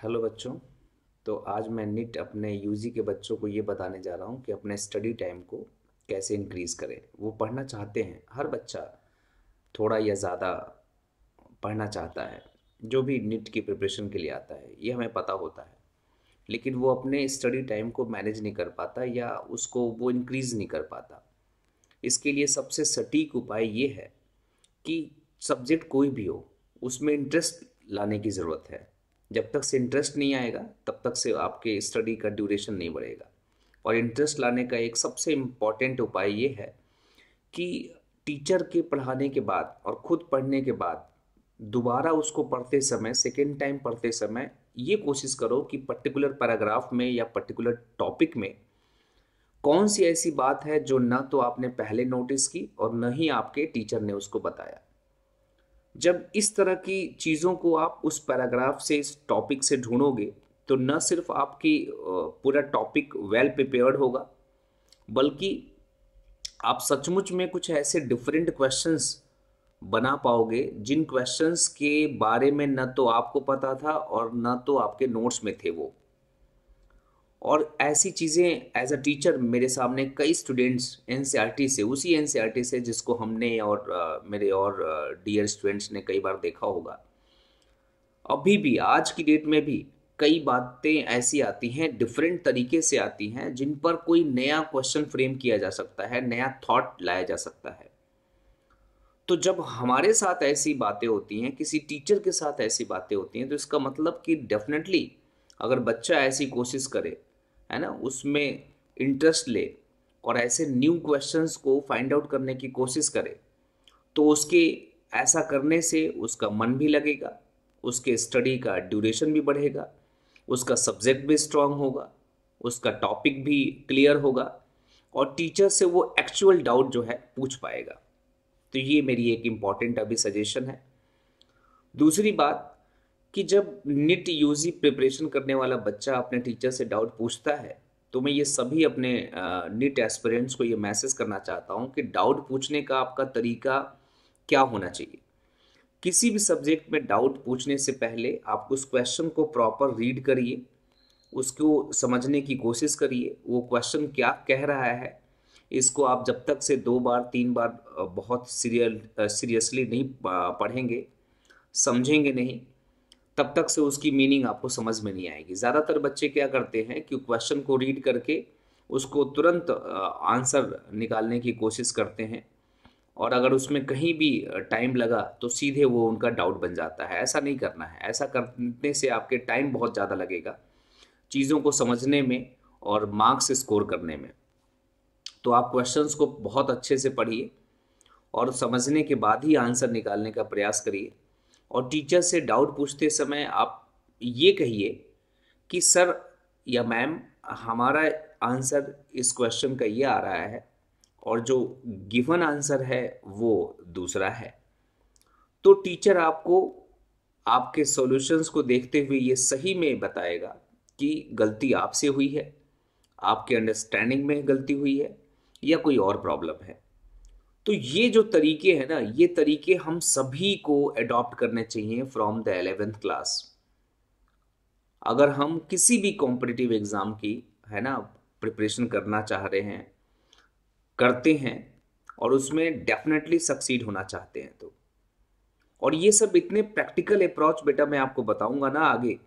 Hello बच्चों। तो आज मैं निट अपने यूजी के बच्चों को ये बताने जा रहा हूँ कि अपने स्टडी टाइम को कैसे इंक्रीज़ करें। वो पढ़ना चाहते हैं, हर बच्चा थोड़ा या ज़्यादा पढ़ना चाहता है। जो भी निट की प्रिपरेशन के लिए आता है ये हमें पता होता है, लेकिन वो अपने स्टडी टाइम को मैनेज नहीं कर पाता या उसको वो इंक्रीज़ नहीं कर पाता। इसके लिए सबसे सटीक उपाय ये है कि सब्जेक्ट कोई भी हो, उसमें इंटरेस्ट लाने की ज़रूरत है। जब तक से इंटरेस्ट नहीं आएगा तब तक से आपके स्टडी का ड्यूरेशन नहीं बढ़ेगा। और इंटरेस्ट लाने का एक सबसे इम्पॉर्टेंट उपाय ये है कि टीचर के पढ़ाने के बाद और खुद पढ़ने के बाद दोबारा उसको पढ़ते समय, सेकेंड टाइम पढ़ते समय ये कोशिश करो कि पर्टिकुलर पैराग्राफ में या पर्टिकुलर टॉपिक में कौन सी ऐसी बात है जो ना तो आपने पहले नोटिस की और न ही आपके टीचर ने उसको बताया। जब इस तरह की चीज़ों को आप उस पैराग्राफ से, इस टॉपिक से ढूंढोगे, तो न सिर्फ आपकी पूरा टॉपिक वेल प्रिपेयर्ड होगा, बल्कि आप सचमुच में कुछ ऐसे डिफरेंट क्वेश्चंस बना पाओगे जिन क्वेश्चंस के बारे में न तो आपको पता था और न तो आपके नोट्स में थे वो। और ऐसी चीज़ें एज अ टीचर मेरे सामने कई स्टूडेंट्स एनसीईआरटी से, उसी एनसीईआरटी से जिसको हमने और मेरे और डियर स्टूडेंट्स ने कई बार देखा होगा, अभी भी आज की डेट में भी कई बातें ऐसी आती हैं, डिफरेंट तरीके से आती हैं, जिन पर कोई नया क्वेश्चन फ्रेम किया जा सकता है, नया थॉट लाया जा सकता है। तो जब हमारे साथ ऐसी बातें होती हैं, किसी टीचर के साथ ऐसी बातें होती हैं, तो इसका मतलब कि डेफिनेटली अगर बच्चा ऐसी कोशिश करे, है ना, उसमें इंटरेस्ट ले और ऐसे न्यू क्वेश्चंस को फाइंड आउट करने की कोशिश करे, तो उसके ऐसा करने से उसका मन भी लगेगा, उसके स्टडी का ड्यूरेशन भी बढ़ेगा, उसका सब्जेक्ट भी स्ट्रांग होगा, उसका टॉपिक भी क्लियर होगा और टीचर से वो एक्चुअल डाउट जो है पूछ पाएगा। तो ये मेरी एक इम्पॉर्टेंट अभी सजेशन है। दूसरी बात कि जब निट यूजी प्रिपरेशन करने वाला बच्चा अपने टीचर से डाउट पूछता है, तो मैं ये सभी अपने निट एस्पिरेंट्स को ये मैसेज करना चाहता हूँ कि डाउट पूछने का आपका तरीका क्या होना चाहिए। किसी भी सब्जेक्ट में डाउट पूछने से पहले आप उस क्वेश्चन को प्रॉपर रीड करिए, उसको समझने की कोशिश करिए, वो क्वेश्चन क्या कह रहा है। इसको आप जब तक से 2 बार 3 बार बहुत सीरियसली नहीं पढ़ेंगे, समझेंगे नहीं, तब तक से उसकी मीनिंग आपको समझ में नहीं आएगी। ज़्यादातर बच्चे क्या करते हैं कि क्वेश्चन को रीड करके उसको तुरंत आंसर निकालने की कोशिश करते हैं, और अगर उसमें कहीं भी टाइम लगा तो सीधे वो उनका डाउट बन जाता है। ऐसा नहीं करना है। ऐसा करने से आपके टाइम बहुत ज़्यादा लगेगा चीज़ों को समझने में और मार्क्स स्कोर करने में। तो आप क्वेश्चंस को बहुत अच्छे से पढ़िए और समझने के बाद ही आंसर निकालने का प्रयास करिए। और टीचर से डाउट पूछते समय आप ये कहिए कि सर या मैम, हमारा आंसर इस क्वेश्चन का ये आ रहा है और जो गिवन आंसर है वो दूसरा है। तो टीचर आपको आपके सॉल्यूशंस को देखते हुए ये सही में बताएगा कि गलती आपसे हुई है, आपके अंडरस्टैंडिंग में गलती हुई है या कोई और प्रॉब्लम है। तो ये जो तरीके हैं ना, ये तरीके हम सभी को अडॉप्ट करने चाहिए फ्रॉम द 11th क्लास। अगर हम किसी भी कॉम्पिटिटिव एग्जाम की, है ना, प्रिपरेशन करना चाह रहे हैं, करते हैं और उसमें डेफिनेटली सक्सीड होना चाहते हैं, तो और ये सब इतने प्रैक्टिकल अप्रोच बेटा मैं आपको बताऊंगा ना आगे,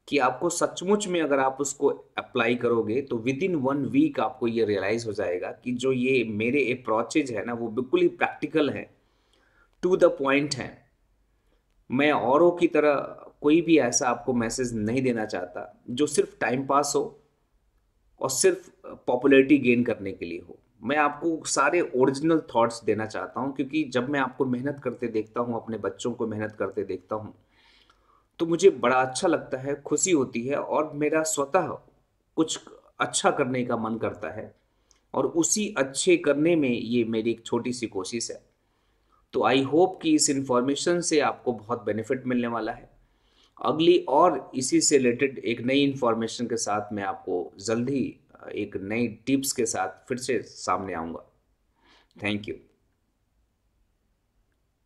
कि आपको सचमुच में अगर आप उसको अप्लाई करोगे तो विद इन 1 वीक आपको ये रियलाइज हो जाएगा कि जो ये मेरे अप्रोचेज है ना वो बिल्कुल ही प्रैक्टिकल है, टू द पॉइंट है। मैं औरों की तरह कोई भी ऐसा आपको मैसेज नहीं देना चाहता जो सिर्फ टाइम पास हो और सिर्फ पॉपुलैरिटी गेन करने के लिए हो। मैं आपको सारे ओरिजिनल थॉट्स देना चाहता हूँ, क्योंकि जब मैं आपको मेहनत करते देखता हूँ, अपने बच्चों को मेहनत करते देखता हूँ, तो मुझे बड़ा अच्छा लगता है, खुशी होती है और मेरा स्वतः कुछ अच्छा करने का मन करता है, और उसी अच्छे करने में ये मेरी एक छोटी सी कोशिश है। तो आई होप कि इस इंफॉर्मेशन से आपको बहुत बेनिफिट मिलने वाला है। अगली और इसी से रिलेटेड एक नई इंफॉर्मेशन के साथ मैं आपको जल्द ही एक नई टिप्स के साथ फिर से सामने आऊँगा। Thank you.